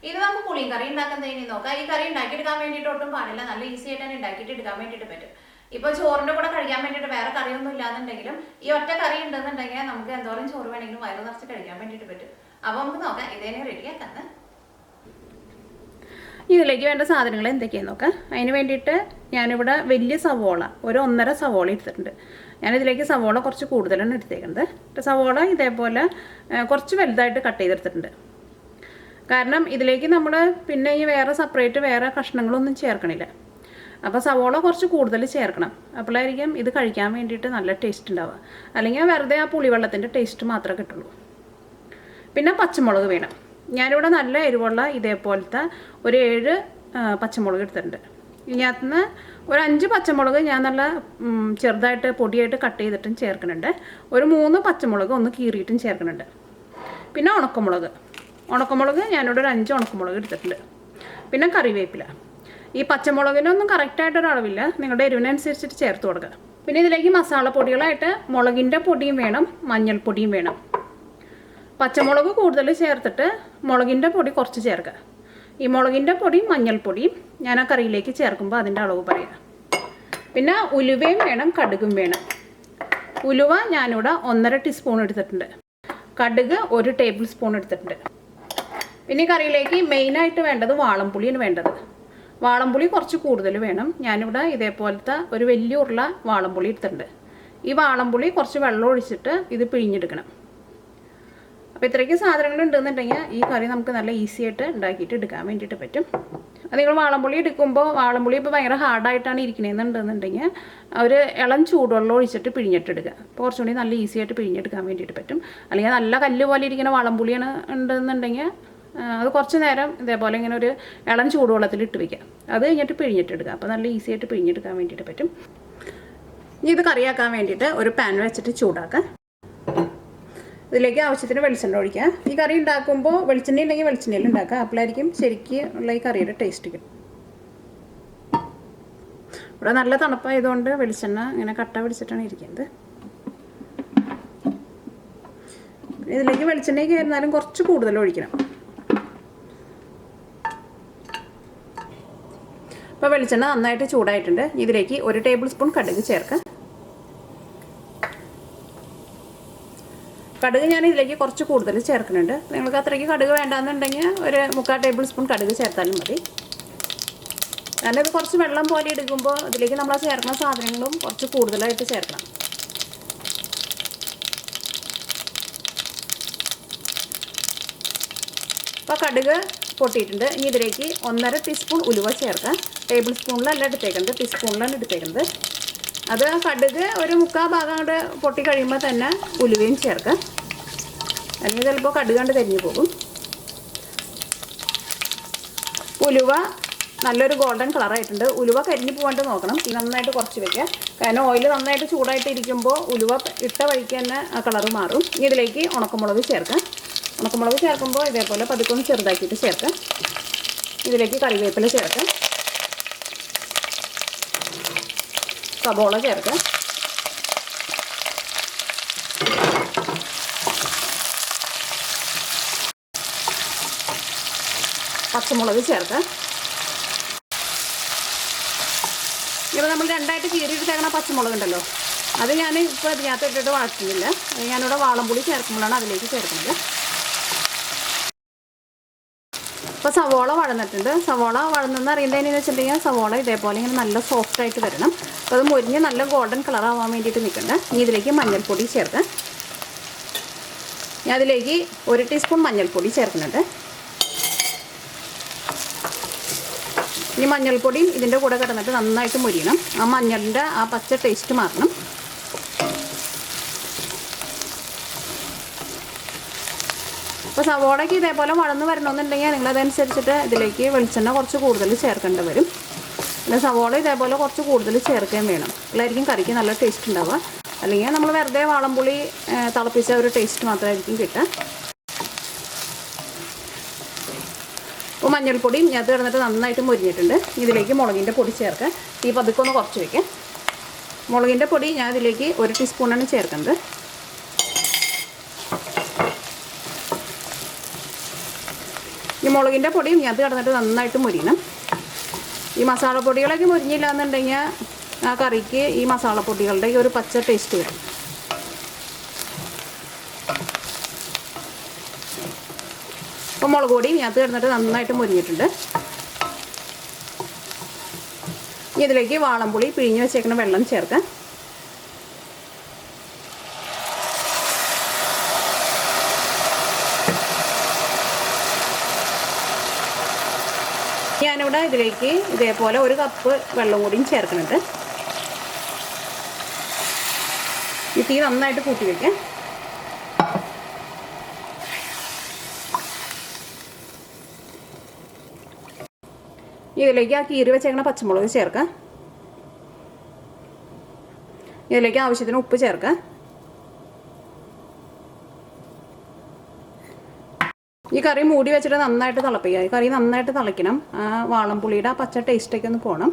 ഇത് നമുക്ക് പുളിയും കറി ഉണ്ടാക്കുന്നതിന് നോക്കാം. ഈ കറി ഉണ്ടാക്കിയെടുക്കാൻ വേണ്ടിയിട്ട് ഒട്ടും പാടില്ല, നല്ല ഈസി ആയിട്ട് തന്നെ ഉണ്ടാക്കിയിട്ട് എടുക്കാൻ വേണ്ടിയിട്ട് പറ്റും. ഇപ്പോൾ ചോറിൻ്റെ കൂടെ കഴിക്കാൻ വേണ്ടിയിട്ട് വേറെ കറിയൊന്നും ഇല്ലാന്നുണ്ടെങ്കിലും ഈ ഒറ്റ കറി ഉണ്ടെന്നുണ്ടെങ്കിൽ നമുക്ക് എന്തോരം ചോറ് വേണമെങ്കിലും വയറ് നിറച്ച് കഴിക്കാൻ വേണ്ടിയിട്ട് പറ്റും. അപ്പോൾ നമുക്ക് നോക്കാം ഇതേനെ റെഡിയാക്കാന്ന്. ഇതിലേക്ക് വേണ്ട സാധനങ്ങൾ എന്തൊക്കെയാണെന്ന് നോക്കാം. അതിന് വേണ്ടിയിട്ട് ഞാനിവിടെ വലിയ സവോള ഒരു 1.5 സവോള എടുത്തിട്ടുണ്ട്. ഞാനിതിലേക്ക് സവോള കുറച്ച് കൂടുതലാണ് എടുത്തേക്കുന്നത്. സവോള ഇതേപോലെ കുറച്ച് വലുതായിട്ട് കട്ട് ചെയ്തെടുത്തിട്ടുണ്ട്. കാരണം ഇതിലേക്ക് നമ്മൾ പിന്നെ ഈ വേറെ സെപ്പറേറ്റ് വേറെ കഷ്ണങ്ങളൊന്നും ചേർക്കണില്ല. അപ്പോൾ സവോള കുറച്ച് കൂടുതൽ ചേർക്കണം. അപ്പോഴായിരിക്കും ഇത് കഴിക്കാൻ വേണ്ടിയിട്ട് നല്ല ടേസ്റ്റ് ഉണ്ടാവുക. അല്ലെങ്കിൽ വെറുതെ ആ പുളിവെള്ളത്തിൻ്റെ ടേസ്റ്റ് മാത്രമേ കിട്ടുള്ളൂ. പിന്നെ പച്ചമുളക് വേണം. ഞാനിവിടെ നല്ല എരിവുള്ള ഇതേപോലത്തെ ഒരു 7 പച്ചമുളക് എടുത്തിട്ടുണ്ട്. ഇതിനകത്തുനിന്ന് ഒരു 5 പച്ചമുളക് ഞാൻ നല്ല ചെറുതായിട്ട് പൊടിയായിട്ട് കട്ട് ചെയ്തിട്ടും ചേർക്കുന്നുണ്ട്. ഒരു 3 പച്ചമുളക് ഒന്ന് കീറിയിട്ടും ചേർക്കുന്നുണ്ട്. പിന്നെ ഉണക്കമുളക് ഞാനിവിടെ ഒരു 5 ഉണക്കമുളക് എടുത്തിട്ടുണ്ട്. പിന്നെ കറിവേപ്പില. ഈ പച്ചമുളകിനൊന്നും കറക്റ്റായിട്ടൊരളവില്ല, നിങ്ങളുടെ എരിവിനനുസരിച്ചിട്ട് ചേർത്ത് കൊടുക്കുക. പിന്നെ ഇതിലേക്ക് മസാല പൊടികളായിട്ട് മുളകിൻ്റെ പൊടിയും വേണം, മഞ്ഞൾപ്പൊടിയും വേണം. പച്ചമുളക് കൂടുതൽ ചേർത്തിട്ട് മുളകിൻ്റെ പൊടി കുറച്ച് ചേർക്കുക. ഈ മുളകിൻ്റെ പൊടിയും മഞ്ഞൾപ്പൊടിയും ഞാൻ ആ കറിയിലേക്ക് ചേർക്കുമ്പോൾ അതിൻ്റെ അളവ് പറയാം. പിന്നെ ഉലുവയും വേണം, കടുകും വേണം. ഉലുവ ഞാനിവിടെ 1.5 ടീസ്പൂൺ എടുത്തിട്ടുണ്ട്. കടുക് 1 ടേബിൾ സ്പൂൺ എടുത്തിട്ടുണ്ട്. പിന്നെ ഈ കറിയിലേക്ക് മെയിനായിട്ട് വേണ്ടത് വാളംപുളിയാണ് വേണ്ടത്. വാളംപുളി കുറച്ച് കൂടുതൽ വേണം. ഞാനിവിടെ ഇതേപോലത്തെ ഒരു വലിയ ഉരുള വാളംപുളി എടുത്തിട്ടുണ്ട്. ഈ വാളംപുളി കുറച്ച് വെള്ളം ഒഴിച്ചിട്ട് ഇത് പിഴിഞ്ഞെടുക്കണം. അപ്പോൾ ഇത്രയ്ക്ക് സാധനങ്ങൾ ഉണ്ടെന്നുണ്ടെങ്കിൽ ഈ കറി നമുക്ക് നല്ല ഈസി ആയിട്ട് ഉണ്ടാക്കിയിട്ട് എടുക്കാൻ വേണ്ടിയിട്ട് പറ്റും. അത് നിങ്ങൾ വാളംപുളി എടുക്കുമ്പോൾ വാളംപുളി ഇപ്പോൾ ഭയങ്കര ഹാർഡായിട്ടാണ് ഇരിക്കണമെന്നുണ്ടെന്നുണ്ടെങ്കിൽ ഒരു ഇളം ചൂടുവെള്ളം ഒഴിച്ചിട്ട് പിഴിഞ്ഞിട്ടെടുക്കുക. അപ്പോൾ കുറച്ചുകൂടി നല്ല ഈസി ആയിട്ട് പിഴിഞ്ഞെടുക്കാൻ വേണ്ടിയിട്ട് പറ്റും. അല്ലെങ്കിൽ നല്ല കല്ല് പോലെ ഇരിക്കുന്ന വാളംപുളിയാണ് ഉണ്ടെന്നുണ്ടെങ്കിൽ അത് കുറച്ച് നേരം ഇതേപോലെ ഇങ്ങനെ ഒരു ഇളം ചൂടുവെള്ളത്തിൽ ഇട്ട് വയ്ക്കുക. അത് കഴിഞ്ഞിട്ട് പിഴിഞ്ഞിട്ടെടുക്കുക. അപ്പോൾ നല്ല ഈസി ആയിട്ട് പിഴിഞ്ഞെടുക്കാൻ വേണ്ടിയിട്ട് പറ്റും. ഇനി ഇത് കറിയാക്കാൻ വേണ്ടിയിട്ട് ഒരു പാൻ വെച്ചിട്ട് ചൂടാക്കുക. ഇതിലേക്ക് ആവശ്യത്തിന് വെളിച്ചെണ്ണ ഒഴിക്കുക. ഈ കറി ഉണ്ടാക്കുമ്പോൾ വെളിച്ചെണ്ണ ഉണ്ടെങ്കിൽ വെളിച്ചെണ്ണയിൽ ഉണ്ടാക്കുക. അപ്പോഴായിരിക്കും ശരിക്കും ഉള്ള ഈ കറിയുടെ ടേസ്റ്റ് കിട്ടും. ഇവിടെ നല്ല തണുപ്പായതുകൊണ്ട് വെളിച്ചെണ്ണ ഇങ്ങനെ കട്ട പിടിച്ചിട്ടാണ് ഇരിക്കുന്നത്. ഇതിലേക്ക് വെളിച്ചെണ്ണയ്ക്ക് ആയിരുന്നാലും കുറച്ച് കൂടുതൽ ഒഴിക്കണം. ഇപ്പോൾ വെളിച്ചെണ്ണ നന്നായിട്ട് ചൂടായിട്ടുണ്ട്. ഇതിലേക്ക് 1 ടേബിൾ സ്പൂൺ കടുക് ചേർക്കുക. കടുക് ഞാൻ ഇതിലേക്ക് കുറച്ച് കൂടുതൽ ചേർക്കുന്നുണ്ട്. നിങ്ങൾക്ക് അത്രയ്ക്ക് കടുക് വേണ്ടാന്നുണ്ടെങ്കിൽ ഒരു 3/4 ടേബിൾ സ്പൂൺ കടുക് ചേർത്താലും മതി. കാരണം ഇത് കുറച്ച് വെള്ളം പോലെ എടുക്കുമ്പോൾ ഇതിലേക്ക് നമ്മൾ ചേർക്കുന്ന സാധനങ്ങളും കുറച്ച് കൂടുതലായിട്ട് ചേർക്കണം. അപ്പോൾ കടുക് പൊട്ടിയിട്ടുണ്ട്. ഇനി ഇതിലേക്ക് 1.5 ടീസ്പൂൺ ഉലുവ ചേർക്കാം. ടേബിൾ സ്പൂണിലല്ല എടുത്തേക്കുന്നത്, ടീസ്പൂണിലാണ് എടുത്തേക്കുന്നത്. അത് കടുക് ഒരു 3/4 ഭാഗം കൊണ്ട് പൊട്ടി കഴിയുമ്പോൾ തന്നെ ഉലുവയും ചേർക്കാം. അല്ലെങ്കിൽ ചിലപ്പോൾ കടുക് കൊണ്ട് കരിഞ്ഞു പോകും. ഉലുവ നല്ലൊരു ഗോൾഡൻ കളറായിട്ടുണ്ട്. ഉലുവ കരിഞ്ഞു പോകാണ്ട് നോക്കണം. നന്നായിട്ട് കുറച്ച് വയ്ക്കുക. കാരണം ഓയിൽ നന്നായിട്ട് ചൂടായിട്ട് ഇരിക്കുമ്പോൾ ഉലുവ ഇട്ട വഴിക്ക് തന്നെ ആ കളറ് മാറും. ഇനി ഇതിലേക്ക് ഉണക്കമുളക് ചേർക്കാം. ഉണക്കമുളക് ചേർക്കുമ്പോൾ ഇതേപോലെ പതുക്കൊന്ന് ചെറുതാക്കിയിട്ട് ചേർക്കാം. ഇതിലേക്ക് കറിവേപ്പില ചേർക്കാം. സവോള ചേർക്കാം. പച്ചമുളക് ചേർക്കാം. ഇപ്പോൾ നമ്മൾ രണ്ടായിട്ട് കീറിയിട്ടേക്കണ പച്ചമുളക് ഉണ്ടല്ലോ, അത് ഞാൻ ഇപ്പോൾ അതിനകത്ത് ഇട്ടിട്ട് വഴറ്റുന്നില്ല. അത് ഞാനിവിടെ വാളംപുളി ചേർക്കുമ്പോഴാണ് അതിലേക്ക് ചേർക്കുന്നത്. ഇപ്പോൾ സവോള വഴന്നിട്ടുണ്ട്. സവോള വഴന്നെന്ന് അറിയുന്നതിന് വെച്ചിട്ടുണ്ടെങ്കിൽ സവോള ഇതേപോലെ ഇങ്ങനെ നല്ല സോഫ്റ്റായിട്ട് വരണം. അപ്പോൾ അത് മുരിഞ്ഞ് നല്ല ഗോൾഡൻ കളറാവാൻ വേണ്ടിയിട്ട് നിൽക്കണ്ട. ഇനി ഇതിലേക്ക് മഞ്ഞൾപ്പൊടി ചേർക്കാം. ഞാൻ അതിലേക്ക് 1 ടീസ്പൂൺ മഞ്ഞൾപ്പൊടി ചേർക്കുന്നുണ്ട്. ഇനി മഞ്ഞൾപ്പൊടിയും ഇതിൻ്റെ കൂടെ കിടന്നിട്ട് നന്നായിട്ട് മുരിയണം. ആ മഞ്ഞളിൻ്റെ ആ പച്ച ടേസ്റ്റ് മാറണം. അപ്പോൾ സവോളയ്ക്ക് ഇതേപോലെ വഴന്ന് വരണമെന്നുണ്ടെങ്കിൽ നിങ്ങളതനുസരിച്ചിട്ട് ഇതിലേക്ക് വെളിച്ചെണ്ണ കുറച്ച് കൂടുതൽ ചേർക്കേണ്ടി വരും. പിന്നെ സവോള ഇതേപോലെ കുറച്ച് കൂടുതൽ ചേർക്കുകയും വേണം. അല്ലായിരിക്കും കറിക്ക് നല്ല ടേസ്റ്റ് ഉണ്ടാവുക. അല്ലെങ്കിൽ നമ്മൾ വെറുതെ വാളംപുളി തിളപ്പിച്ച ഒരു ടേസ്റ്റ് മാത്രമായിരിക്കും കിട്ടുക. അപ്പോൾ മഞ്ഞൾപ്പൊടിയും ഞാൻ കിടന്നിട്ട് നന്നായിട്ട് മുരിഞ്ഞിട്ടുണ്ട്. ഇതിലേക്ക് മുളകിൻ്റെ പൊടി ചേർക്കുക. ഈ പതുക്കൊന്ന് കുറച്ച് വയ്ക്കാം. മുളകിൻ്റെ പൊടി ഞാൻ ഇതിലേക്ക് 1 ടീസ്പൂണാണ് ചേർക്കുന്നത്. ഈ മുളകിൻ്റെ പൊടിയും ഇതിനകത്ത് കിടന്നിട്ട് നന്നായിട്ട് മുരിയണം. ഈ മസാലപ്പൊടികളൊക്കെ മുരിഞ്ഞില്ല എന്നുണ്ടെങ്കിൽ ആ കറിക്ക് ഈ മസാലപ്പൊടികളുടെ ഈ ഒരു പച്ച ടേസ്റ്റ് വരും. അപ്പോൾ മുളക് പൊടി ഇതിനകത്ത് കിടന്നിട്ട് നന്നായിട്ട് മുരിഞ്ഞിട്ടുണ്ട്. ഇതിലേക്ക് വാളംപുളി പിഴിഞ്ഞ് വെച്ചേക്കുന്ന വെള്ളം ചേർക്കാം. ഞാനിവിടെ ഇതിലേക്ക് ഇതേപോലെ 1 കപ്പ് വെള്ളം കൂടിയും ചേർക്കുന്നുണ്ട്. ഈ തീ നന്നായിട്ട് കൂട്ടി വയ്ക്കാം. ഇതിലേക്ക് ആ കീറി വെച്ചേക്കുന്ന പച്ചമുളക് ചേർക്കാം. ഇതിലേക്ക് ആവശ്യത്തിന് ഉപ്പ് ചേർക്കാം. ഈ കറി മൂടി വെച്ചിട്ട് നന്നായിട്ട് തിളപ്പിക്കുക. ഈ കറി നന്നായിട്ട് തിളയ്ക്കണം. ആ വാളംപുളിയുടെ ആ പച്ച ടേസ്റ്റൊക്കെ ഒന്ന് പോകണം.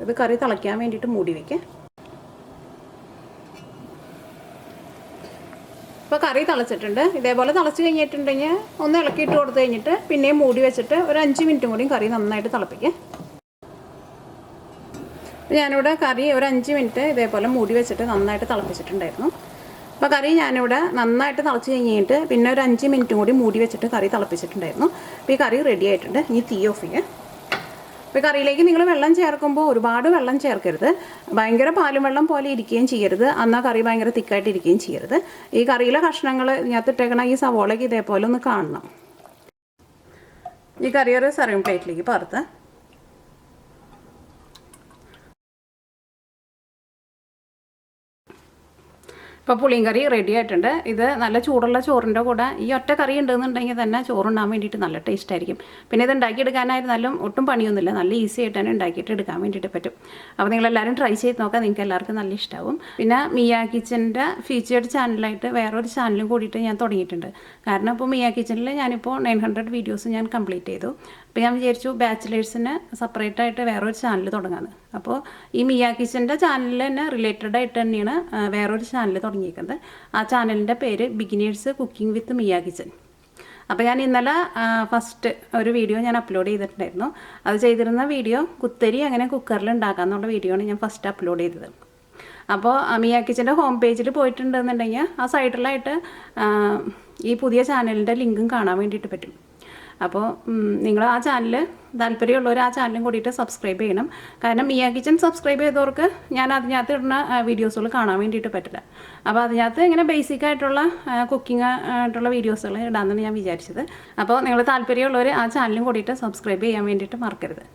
ഇത് കറി തിളയ്ക്കാൻ വേണ്ടിയിട്ട് മൂടി വയ്ക്കുക. ഇപ്പോൾ കറി തിളച്ചിട്ടുണ്ട്. ഇതേപോലെ തിളച്ച് കഴിഞ്ഞിട്ടുണ്ടെങ്കിൽ ഒന്ന് ഇളക്കിയിട്ട് കൊടുത്തു കഴിഞ്ഞിട്ട് പിന്നെയും മൂടി വെച്ചിട്ട് ഒരു 5 മിനിറ്റും കൂടിയും കറി നന്നായിട്ട് തിളപ്പിക്കുക. ഞാനിവിടെ കറി ഒരു 5 മിനിറ്റ് ഇതേപോലെ മൂടി വെച്ചിട്ട് നന്നായിട്ട് തിളപ്പിച്ചിട്ടുണ്ടായിരുന്നു. അപ്പോൾ കറി ഞാനിവിടെ നന്നായിട്ട് തിളച്ച് കഴിഞ്ഞിട്ട് പിന്നെ ഒരു 5 മിനിറ്റും കൂടി മൂടി വെച്ചിട്ട് കറി തിളപ്പിച്ചിട്ടുണ്ടായിരുന്നു. അപ്പോൾ ഈ കറി റെഡി ആയിട്ടുണ്ട്. ഇനി തീ ഓഫ് ചെയ്യുക. അപ്പോൾ കറിയിലേക്ക് നിങ്ങൾ വെള്ളം ചേർക്കുമ്പോൾ ഒരുപാട് വെള്ളം ചേർക്കരുത്. ഭയങ്കര പാലും വെള്ളം പോലെ ഇരിക്കുകയും ചെയ്യരുത്. എന്നാൽ കറി ഭയങ്കര തിക്കായിട്ട് ഇരിക്കുകയും ചെയ്യരുത്. ഈ കറിയിലെ കഷ്ണങ്ങൾ ഇതിനകത്തിട്ടേക്കണ ഈ സവോളയ്ക്ക് ഇതേപോലെ ഒന്ന് കാണണം. ഈ കറി ഒരു സർവിങ് പ്ലേറ്റിലേക്ക് പകർത്ത്. ഇപ്പോൾ പുളിയും കറി റെഡി ആയിട്ടുണ്ട്. ഇത് നല്ല ചൂടുള്ള ചോറിൻ്റെ കൂടെ ഈ ഒറ്റ കറി ഉണ്ടെന്നുണ്ടെങ്കിൽ തന്നെ ചോറുണ്ടാൻ വേണ്ടിയിട്ട് നല്ല ടേസ്റ്റ് ആയിരിക്കും. പിന്നെ ഇത് ഉണ്ടാക്കിയെടുക്കാനായിരുന്നാലും ഒട്ടും പണിയൊന്നുമില്ല. നല്ല ഈസി ആയിട്ട് തന്നെ ഉണ്ടാക്കിയിട്ട് എടുക്കാൻ വേണ്ടിയിട്ട് പറ്റും. അപ്പോൾ നിങ്ങളെല്ലാവരും ട്രൈ ചെയ്ത് നോക്കാം. നിങ്ങൾക്ക് എല്ലാവർക്കും നല്ല ഇഷ്ടമാവും. പിന്നെ മിയ കിച്ചൻ്റെ ഫീച്ചേർഡ് ചാനലായിട്ട് വേറൊരു ചാനലും കൂടിയിട്ട് ഞാൻ തുടങ്ങിയിട്ടുണ്ട്. കാരണം ഇപ്പോൾ മിയ കിച്ചണിൽ ഞാനിപ്പോൾ 900 വീഡിയോസ് ഞാൻ കംപ്ലീറ്റ് ചെയ്തു. അപ്പോൾ ഞാൻ വിചാരിച്ചു ബാച്ചിലേഴ്സിന് സെപ്പറേറ്റായിട്ട് വേറൊരു ചാനൽ തുടങ്ങാമെന്ന്. അപ്പോൾ ഈ മിയ കിച്ചൻ്റെ ചാനലിൽ തന്നെ റിലേറ്റഡ് ആയിട്ട് തന്നെയാണ് വേറൊരു ചാനൽ തുടങ്ങിയിരിക്കുന്നത്. ആ ചാനലിൻ്റെ പേര് beginners cooking with Mia kitchen. അപ്പോൾ ഞാൻ ഇന്നലെ ഫസ്റ്റ് ഒരു വീഡിയോ ഞാൻ അപ്ലോഡ് ചെയ്തിട്ടുണ്ടായിരുന്നു. അത് ചെയ്തിരുന്ന വീഡിയോ കുത്തരി അങ്ങനെ കുക്കറിൽ ഉണ്ടാക്കാമെന്നുള്ള വീഡിയോ ആണ് ഞാൻ ഫസ്റ്റ് അപ്ലോഡ് ചെയ്തത്. അപ്പോൾ മിയ കിച്ചൻ്റെ ഹോം പേജിൽ പോയിട്ടുണ്ടെന്നുണ്ടെങ്കിൽ ആ സൈഡിലായിട്ട് ഈ പുതിയ ചാനലിൻ്റെ ലിങ്കും കാണാൻ വേണ്ടിയിട്ട് പറ്റും. അപ്പോൾ നിങ്ങൾ ആ ചാനൽ താല്പര്യമുള്ളവർ ആ ചാനലും കൂടിയിട്ട് സബ്സ്ക്രൈബ് ചെയ്യണം. കാരണം മിയ കിച്ചൻ സബ്സ്ക്രൈബ് ചെയ്തവർക്ക് ഞാൻ അതിനകത്ത് ഇടുന്ന വീഡിയോസുകൾ കാണാൻ വേണ്ടിയിട്ട് പറ്റില്ല. അപ്പോൾ അതിനകത്ത് ഇങ്ങനെ ബേസിക് ആയിട്ടുള്ള കുക്കിംഗ് ആയിട്ടുള്ള വീഡിയോസുകൾ ഇടാമെന്നാണ് ഞാൻ വിചാരിച്ചത്. അപ്പോൾ നിങ്ങൾ താല്പര്യമുള്ളവർ ആ ചാനലും കൂടിയിട്ട് സബ്സ്ക്രൈബ് ചെയ്യാൻ വേണ്ടിയിട്ട് മറക്കരുത്.